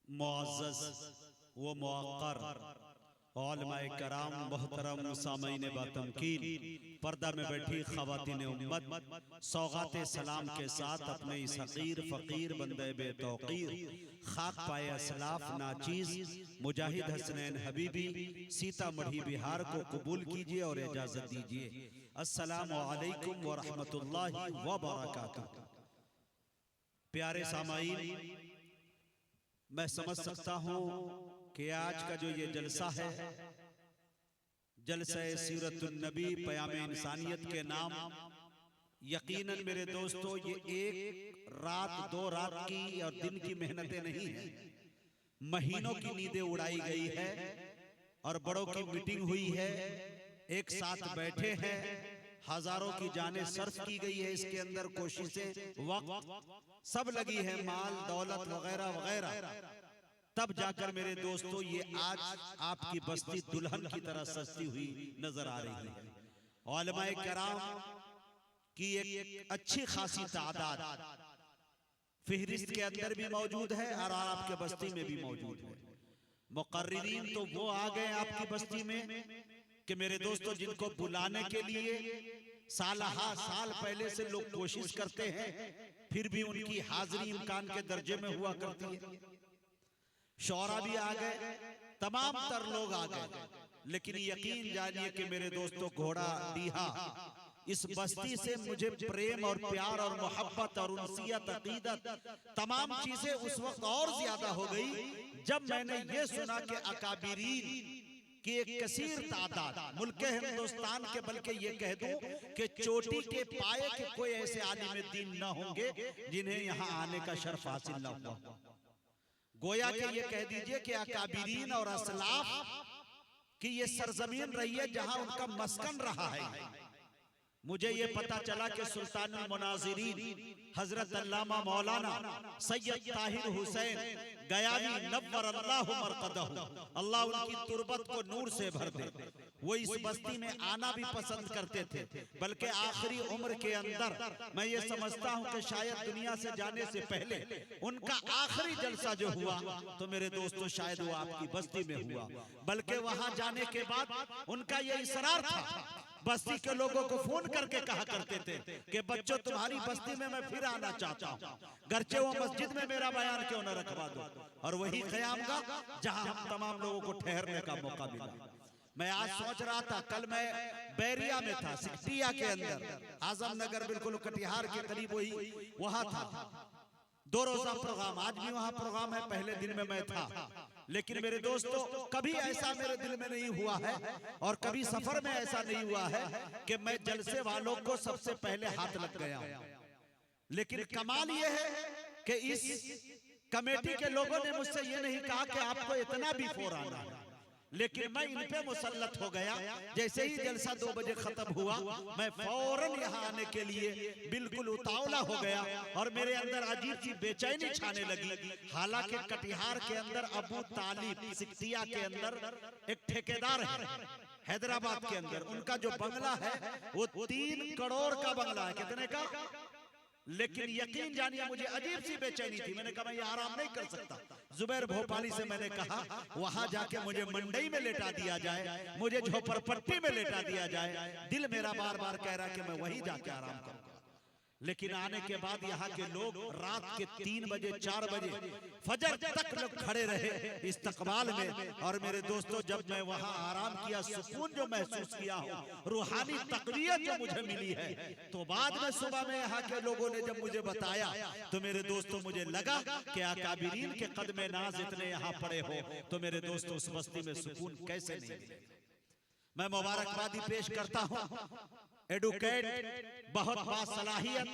मुअज़्ज़ज़ व मुअक्कर उलमाए कराम मोहतरम सामईन बातमकीन पर्दा में बैठी ख़वातीन उम्मत सौगात सलाम के साथ अपने इस हक़ीर फ़कीर बंदे बेतौक़ीर खाक पाए असलाफ नाचीज़ मुजाहिद हसनैन हबीबी सीतामढ़ी बिहार को कबूल कीजिए और इजाज़त दीजिए। अस्सलामु अलैकुम व रहमतुल्लाहि व बरकातुहू। प्यारे सामाईन, मैं समझ सकता हूँ कि आज का जो ये जलसा है, जलसा सीरतुन नबी पयाम इंसानियत के नाम, यकीनन मेरे दोस्तों ये एक रात दो रात की और दिन की मेहनतें नहीं है, महीनों की नींदें उड़ाई गई है और बड़ों की मीटिंग हुई है, एक साथ बैठे हैं, हजारों की जानें सर्फ की गई है, इसके अंदर कोशिशें वक्त सब लगी है, माल दौलत वगैरह वगैरह, तब जाकर मेरे दोस्तों ये आज आपकी बस्ती दुल्हन की तरह सजती हुई नजर आ रही है। उलमाए कराम की एक अच्छी खासी तादाद फिहरिस्त के अंदर भी मौजूद है और आपके बस्ती में भी मौजूद है। मुकर्रिरीन तो वो आ गए आपकी बस्ती में कि मेरे दोस्तों जिनको बुलाने के लिए साल पहले से लोग कोशिश करते हैं, फिर भी उनकी हाजिरी इम्कान के दर्जे में हुआ करती है। शौरा भी आ गए, तमाम तर लोग आ गए, लेकिन यकीन जानिए कि मेरे दोस्तों घोड़ा डीहा इस बस्ती से मुझे प्रेम और प्यार और मोहब्बत और उनसियत अकीदत तमाम चीजें उस वक्त और ज्यादा हो गई जब मैंने ये सुना कि अकाबिरीन कि एक कसीर तादाद मुल्क हिंदुस्तान के, बल्कि ये कह दूं कि चोटी के पाए के कोई ऐसे आलिम दीन न होंगे जिन्हें यहाँ आने का शर्फ हासिल न हुआ। गोया के ये कह दीजिए कि अकाबिरीन और असलाफ की ये सरजमीन रही है जहां उनका मस्कन रहा है। मुझे ये पता चला कि सुल्तानुल मुनाज़िरीन हजरत अल्लामा मौलाना सैयद ताहिर हुसैन गयावी नव्वरल्लाहु मरक़दहू, अल्लाह उनकी तुरबत को नूर से भर दे, वो इस बस्ती में आना भी पसंद करते थे, बल्कि आखिरी उम्र के अंदर मैं ये समझता हूँ कि शायद दुनिया से जाने से पहले उनका आखिरी जलसा जो हुआ तो मेरे दोस्तों शायद वो आपकी बस्ती में हुआ, बल्कि वहां जाने के बाद उनका ये इसरार था, बस्ती के लोगों को फोन करके कहा करते थे कि बच्चों तुम्हारी बस्ती में मैं फिर आना चाहता हूँ, गर्चे वो मस्जिद में मेरा बयान क्यों न रखवा दो, और वही क़यामगाह जहां हम तमाम लोगों को ठहरने का मौका मिला। मैं आज सोच रहा था, कल मैं बैरिया में था, सिकटिया के अंदर, आजम नगर बिल्कुल कटिहार के करीब वही वहां था, 2 रोजा प्रोग्राम, आज भी वहां प्रोग्राम है, पहले दिन में मैं था, लेकिन मेरे दोस्तों कभी ऐसा मेरे दिल में नहीं हुआ है और कभी सफर में ऐसा नहीं हुआ है कि मैं जलसे वालों को सबसे पहले हाथ लग गया। लेकिन कमाल यह है कि इस कमेटी के लोगों ने मुझसे ये नहीं कहा कि आपको इतना भी फोर आना है, लेकिन मैं इन पे मुसल्लत हो गया। जैसे ही जलसा 2 बजे खत्म हुआ, मैं फौरन यहाँ आने के लिए बिल्कुल उतावला हो गया और मेरे अंदर अजीब सी बेचैनी छाने लगी। हालांकि कटिहार के अंदर अबू तालिब सिकटिया के अंदर एक ठेकेदार है हैदराबाद के अंदर, उनका जो बंगला है वो 3 करोड़ का बंगला है। कितने का? लेकिन यकीन जानिए मुझे अजीब सी बेचैनी थी, मैंने कहा मैं ये आराम नहीं कर सकता। जुबैर भोपाली से मैंने कहा वहां जाके मुझे मंडई में लेटा दिया जाए, मुझे झोपड़पट्टी में लेटा दिया जाए, दिल मेरा बार बार कह रहा कि मैं वहीं जाके आराम करूंगा। लेकिन आने के बाद यहाँ के लोग रात के 3 बजे 4 बजे फजर तक लोग खड़े रहे इस्तकबाल में, और मेरे दोस्तों जब मैं वहाँ आराम किया, सुकून जो महसूस किया हूँ, रूहानी तक़वियत जो मुझे मिली है, तो बाद में सुबह में यहाँ के लोगों ने जब मुझे बताया तो मेरे दोस्तों मुझे लगा कि अकाबिरीन के कदमे नाज इतने यहाँ पड़े हो तो मेरे दोस्तों उस बस्ती में सुकून कैसे नहीं मिलेगा। मैं मुबारकबादी पेश करता हूँ एडुकेट, बहुत बासलाहियत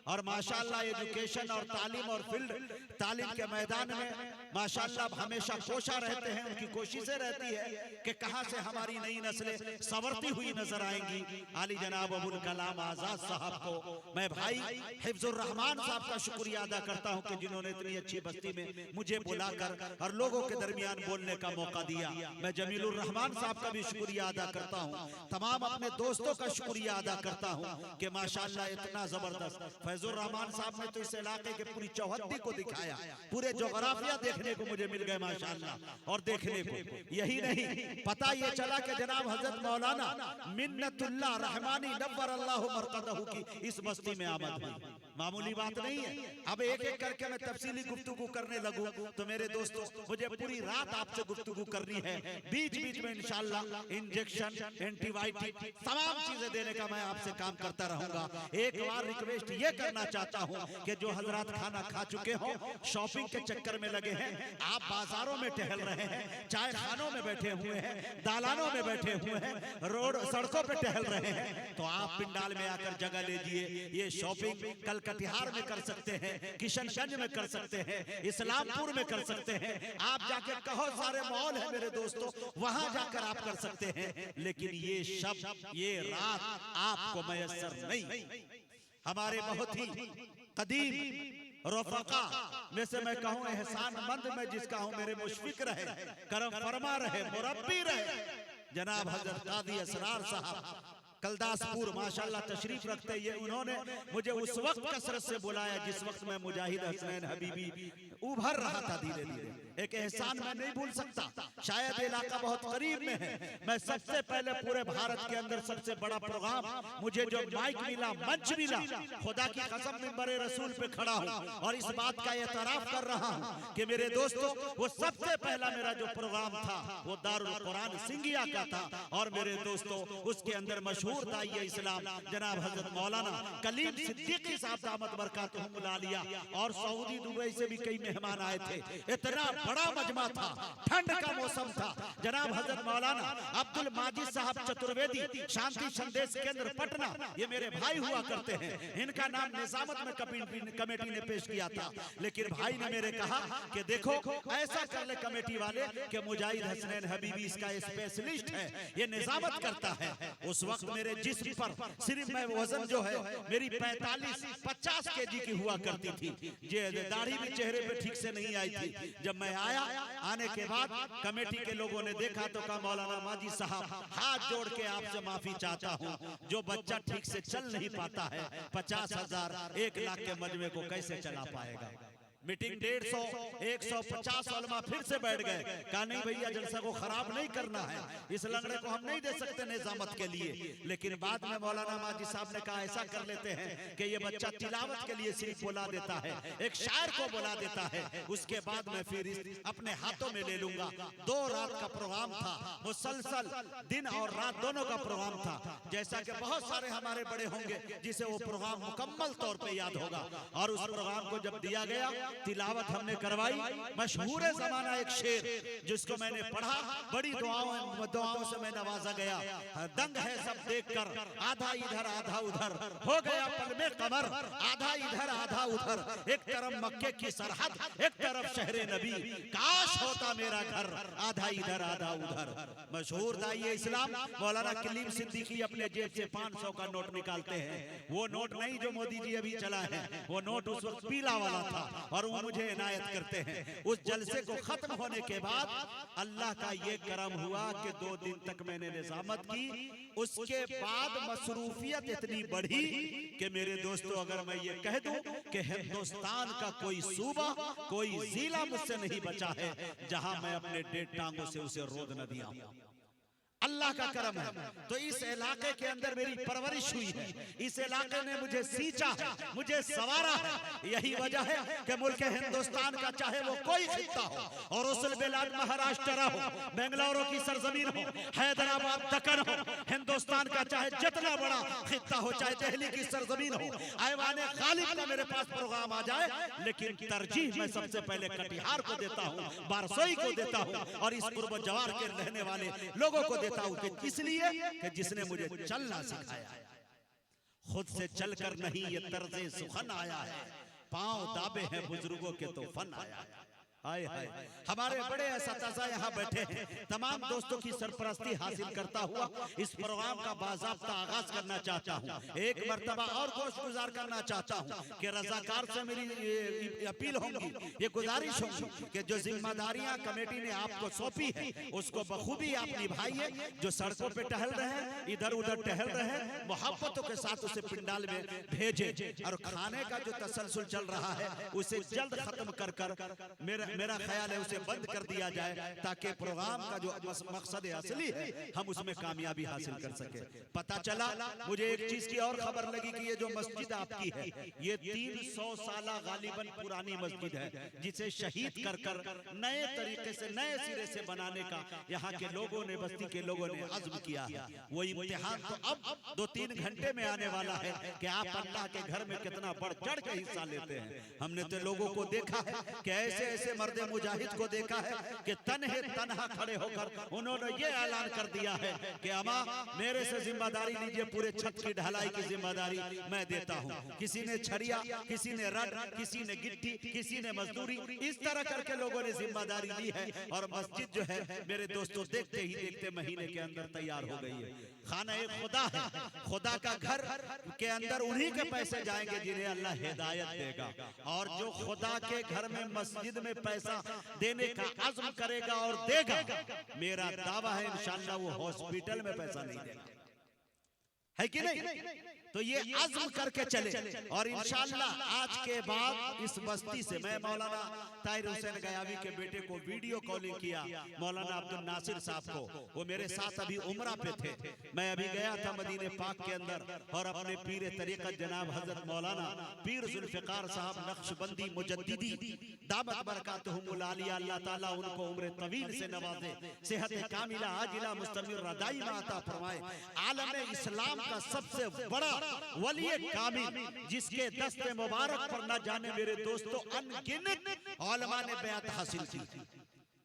और माशाल्लाह एजुकेशन और तालीम और फील्ड तालीम के मैदान में माशाल्लाह हमेशा कोशा रहते हैं। उनकी कोशिशें रहती है कि कहां से हमारी नई नस्लें संवरती हुई नजर आएंगी। आली जनाब अबुल कलाम आजाद साहब को मैं भाई हिफ्जुर रहमान साहब का शुक्रिया अदा करता हूं कि जिन्होंने इतनी अच्छी बस्ती में मुझे बुलाकर और लोगों के दरमियान बोलने का मौका दिया। मैं जमीलुर रहमान साहब का भी शुक्रिया अदा करता हूं, तमाम अपने दोस्तों का शुक्रिया अदा करता हूं कि माशाल्लाह इतना जबरदस्त फैजुर रहमान साहब ने तो इस इलाके के पूरी चौहद्दी को दिखाया, पूरे जोग्राफिया देखने देखने को मुझे मिल गए माशाअल्लाह। और देखने को यही नहीं, पता ये चला कि जनाब हजरत मौलाना मिन्नतुल्लाह रहमानी नव्वर अल्लाहु मरकदहू की इस बस्ती में आमद हुई। मामूली बात नहीं है। अब एक एक करके मैं तफसीली गुफ्तगू करने लगूं तो मेरे दोस्तों मुझे पूरी रात आपसे गुफ्तगू करनी है। बीच बीच में इंशाअल्लाह इंजेक्शन, एंटीबायोटिक तमाम चीजें देने का मैं आपसे काम करता रहूंगा। एक बार रिक्वेस्ट ये करना चाहता हूं कि जो हजरात खाना खा चुके हो, शॉपिंग के चक्कर में लगे हैं, आप बाजारों में टहल रहे हैं, चाय खानों में बैठे हुए हैं, दालानों में बैठे हुए हैं, रोड सड़कों पे टहल रहे हैं, तो आप पिंडाल में आकर जगह लीजिए। ये शॉपिंग कल कटिहार में कर सकते हैं, किशनगंज में कर सकते हैं, इस्लामपुर में कर सकते हैं, आप जाके कहो सारे मॉल है मेरे दोस्तों, वहां जाकर आप कर सकते हैं। लेकिन ये शब्द, ये रात आपको मयस्सर नहीं। हमारे बहुत ही कदीम रफ़क़ा में से मैं कहूँ एहसानमंद में जिसका हूँ मेरे मुशफ़िक़ रहे, करम फरमा रहे, मुरब्बी रहे, जनाब हज़रत कादी असरार साहब कलदासपुर माशाल्लाह तशरीफ रखते। ये उन्होंने मुझे उस वक्त कसरत से बुलाया जिस वक्त मैं मुजाहिद हसनैन हबीबी उभर रहा था धीरे धीरे। एक एहसान मैं नहीं भूल सकता, शायद इलाका बहुत करीब में है। मैं सबसे पहले पूरे भारत के अंदर सबसे बड़ा प्रोग्राम मुझे जो माइक मिला, मंच मिला, खुदा की कसम मिंबर रसूल पे खड़ा हूँ और इस बात का एतराफ कर रहा हूँ कि मेरे दोस्तों वो सबसे पहला मेरा जो प्रोग्राम था वो दारुल कुरान सिंगिया का था। और मेरे दोस्तों उसके अंदर मशहूर दाई इस्लाम जनाब हजरत मौलाना कलीम सिद्दीकी साहब दामत बरकातुहुमुल आलिया और सऊदी दुबई से भी कई मेहमान आए थे। इतना बड़ा मजमा था, ठंड का मौसम था। जनाब हजरत मौलाना अब्दुल माजिद साहब चतुर्वेदी शांति संदेश केंद्र पटना, ये मेरे भाई हुआ करते हैं, इनका नाम निजामत में कमेटी ने पेश किया था। लेकिन भाई ने मेरे कहा कि देखो ऐसा कर ले कमेटी वाले कि मुजाहिद हसनैन हबीबी इसका स्पेशलिस्ट है, ये निजामत करता है। उस वक्त मेरे जिस्म पर सिर्फ मैं वजन जो है मेरी 45-50 केजी की हुआ करती थी, दाढ़ी भी चेहरे पे ठीक से नहीं आई थी। जब मैं आया, आने के बाद कमेटी के लोगों ने देखा तो कहा मौलाना माजी साहब हाथ जोड़ के आपसे माफी चाहता हूँ, जो बच्चा ठीक से चल नहीं पाता है 50,000 1 लाख के मजमे को कैसे चला पाएगा। मीटिंग 150 उलमा फिर से बैठ गए, कहा नहीं भैया जलसा को खराब नहीं करना है, इस लंगड़े को हम नहीं दे सकते निजामत के लिए। लेकिन बाद में मौलाना माजी साहब ने कहा ऐसा कर लेते हैं कि ये बच्चा तिलावत के लिए सिर्फ बुला देता है, एक शायर को बुला देता है, उसके बाद में फिर अपने हाथों में ले लूंगा। 2 रात का प्रोग्राम था, मुसलसल दिन और रात दोनों का प्रोग्राम था। जैसा कि बहुत सारे हमारे बड़े होंगे जिसे वो प्रोग्राम मुकम्मल तौर पर याद होगा। और उस प्रोग्राम को जब दिया गया, तिलावत हमने करवाई, मशहूर जमाना एक शेर जिसको मैंने पढ़ा, बड़ी दुआओं से मैं नवाजा गया। दंग है सब देखकर, आधा इधर आधा उधर, हो गया पल में कमर, आधा इधर आधा उधर, एक तरफ मक्के की सरहद, एक तरफ शहरे नबी, काश होता मेरा घर, आधा इधर आधा उधर। मशहूर दाई इस्लाम मौलाना कलीम सिद्दीकी अपने जेब से 500 का नोट निकालते हैं। वो नोट नहीं जो मोदी जी अभी चला है, वो नोट उस वक्त पीला वाला था और वो मुझे इनायत करते हैं। उस जलसे को खत्म होने के बाद अल्लाह का ये करम हुआ कि 2 दिन तक मैंने निजामत की। उसके बाद मसरूफियत इतनी बढ़ी कि मेरे दोस्तों अगर मैं ये कह दूं कि हिंदुस्तान का कोई सूबा, कोई जिला मुझसे नहीं बचा है जहां मैं अपने 1.5 टांगों से उसे रोद न दिया। अल्लाह का करम है। तो इस इलाके के अंदर मेरी परवरिश हुई है, इस इलाके ने मुझे सींचा है, मुझे सवारा है। यही वजह है कि मुल्क हिंदुस्तान का चाहे वो कोई खित्ता हो, और उसल बिलाद महाराष्ट्र हो, बेंगलुरु की सरजमीन हो, हैदराबाद दक्कन हो, हिंदुस्तान का चाहे जितना बड़ा खित्ता हो, चाहे दिल्ली की सरजमीन हो, ऐवाने गालिब का मेरे पास प्रोग्राम आ जाए, लेकिन तरजीह मैं सबसे पहले कटिहार को देता हूँ, बारसोई को देता हूँ और इस पूर्व जवार के रहने वाले लोगों को इसलिए कि जिसने मुझे चलना सिखाया है। खुद से चलकर नहीं ये तर्ज़े सुखन आया है, पांव दाबे हैं बुजुर्गों के तो फन आया है। हाय हाय, हमारे बड़े असतज़ा यहाँ बैठे हैं। तमाम दोस्तों की सरपरस्ती हासिल करता हुआ इस प्रोग्राम का बाज़ाब्ता आगाज करना चाहता हूँ। एक मर्तबा और गोशगुजार करना चाहता हूँ कि रज़ाकार से मेरी अपील होगी, ये गुजारिश होगी कि जो जिम्मेदारियाँ कमेटी ने आपको सौंपी है उसको बखूबी आप निभाइए। जो सड़कों पे टहल रहे हैं, इधर उधर टहल रहे हैं, मोहब्बतों के साथ उसे पिंडाल में भेजे। और खाने का जो तसलसल चल रहा है उसे जल्द खत्म कर मेरे मेरा ख्याल है उसे बंद कर दिया जाए ताकि प्रोग्राम का जो मकसद असली है हम उसमें कामयाबी हासिल कर सके। पता चला मुझे एक चीज की और खबर लगी कि ये जो मस्जिद आपकी है ये 300 साल गालिबन पुरानी मस्जिद है, जिसे शहीद कर कर नए तरीके से नए सिरे से बनाने का यहाँ के लोगों ने, बस्ती के लोगों ने अज़्म किया है। वो इम्तिहान तो अब 2-3 घंटे में आने वाला है कि आप अल्लाह के घर में कितना बढ़ चढ़ के हिस्सा लेते हैं। हमने तो लोगों को देखा है कि ऐसे ऐसे मर्दे मुजाहिद को देखा है कि तन्हा खड़े होकर उन्होंने ये ऐलान कर दिया है कि अम्मा मेरे से जिम्मेदारी लीजिए, पूरे छत की ढलाई की जिम्मेदारी मैं देता हूँ। किसी ने छड़िया, किसी ने रड, किसी ने गिट्टी, किसी ने मजदूरी, इस तरह करके लोगों ने जिम्मेदारी ली है और मस्जिद जो है मेरे दोस्तों देखते ही देखते महीने के अंदर तैयार हो गई है। खाना एक खुदा है, खुदा का घर के अंदर उन्हीं के पैसे जाएंगे जिन्हें अल्लाह हिदायत देगा। और जो खुदा के घर में मस्जिद में पैसा देने का अज़्म करेगा और देगा, मेरा दावा है इंशाअल्लाह वो हॉस्पिटल में पैसा नहीं देगा, है कि नहीं? तो ये अज़्म करके चले और इंशाअल्लाह आज के बाद इस बस्ती से मैं मौलाना ताहिर हुसैन गयावी के बेटे को वीडियो कॉलिंग किया, मौलाना अब्दुल नासिर साहब को, वो मेरे साथ अभी उम्रा पे थे। मैं अभी गया था मदीने पाक के अंदर और अपने पीर तरीक़त जनाब हजरत मौलाना पीर जुल्फ़िकार साहब नक्शबंदी मुजद्दिदी दामत बरकातहुमुल आलिया, अल्लाह ताला उनको उम्र तवील से नवाजे, सेहत कामिला आजिला मुस्तमिर रदाई में अता फरमाए। आलम इस्लाम का सबसे बड़ा वली कामिल जिसके दस्ते मुबारक पर न जाने मेरे दोस्तों अनगिनत उलमा ने बैत हासिल की।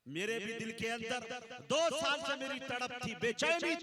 मेरे भी दिल के अंदर 2 साल से मेरी तड़प थी, बेचैनी